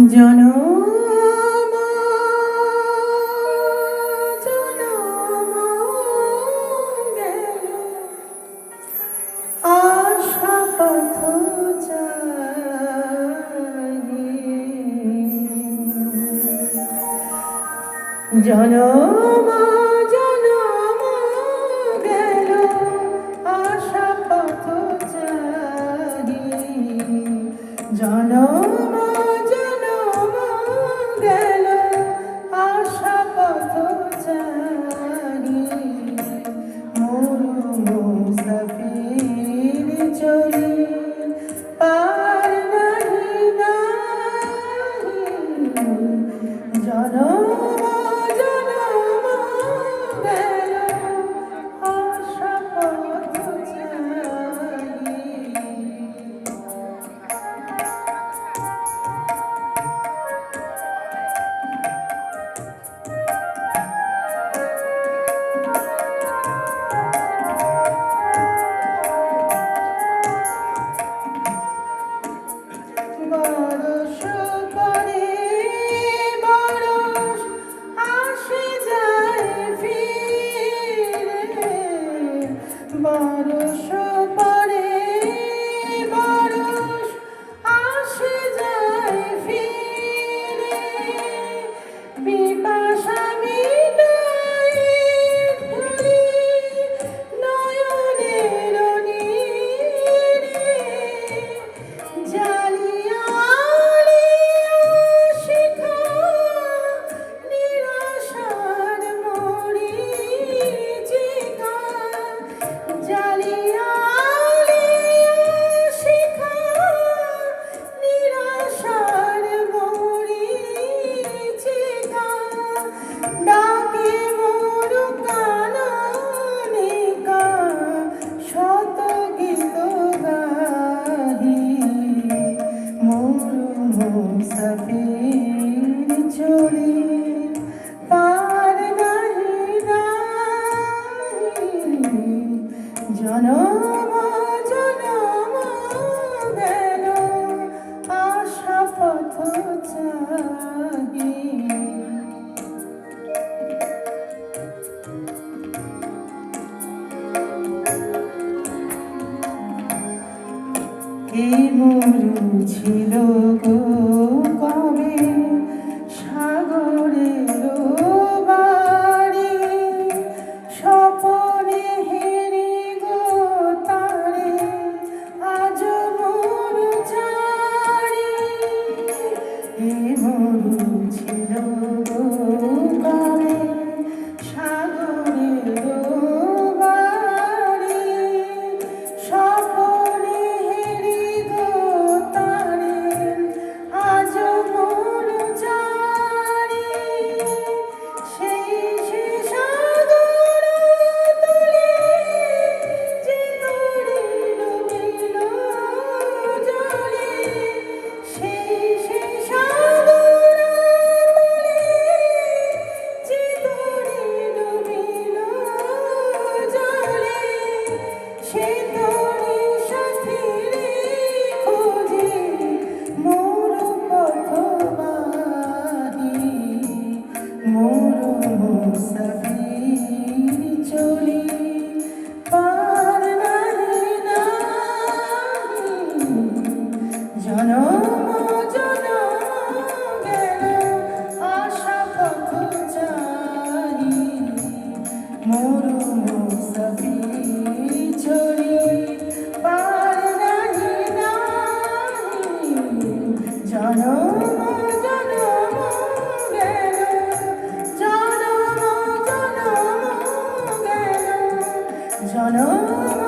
জনম জনম গেল আশা পথ চাহি জনম জনম গেল আশা পথ চাহি জনম গেল আশা পথ চারি মুসাফির চলি পার নাহি জনম জনম গেল আশা পথ চারি বরষ পরে বরষ আসে যায় ফিরে বরষ পরে বরষ আসে যায় ফিরে পিপাসা মিটাই ধরি নয়নের নীরে জালিয়া আলিয়া শিখা নিরাশার মরীচিকা জালিয়া আলিয়া শিখা নিরাশার মরীচিকা ডাকে মোর কাননিকা শত গীত গাহি মুসাফির চলি পার নাহি জনম জনম গেল আশা পথ চাহি কে মরু ছিল গো কবে সাগরের বাড়ি স্বপনে হেরি গো তারে আজ মরু চারি কে মরু ছিল গো কবে সাগরের বাড়ি স্বপনে হেরি গো তারে আজ মরু চারি সেই সে সাগর তলে যে তরি ডুবিল জলে সেই সে সাগর তলে যে তরি ডুবিল জলে সে তরি সাথীরে খোঁজে মোর পথবাহী মোর মুসাফির চলি পার নাহি জনম জনম গেল আশা পথ চাহি মোর মুসাফির চলি পার নাহি জনম জনম গেল জনম জনম গেল জনম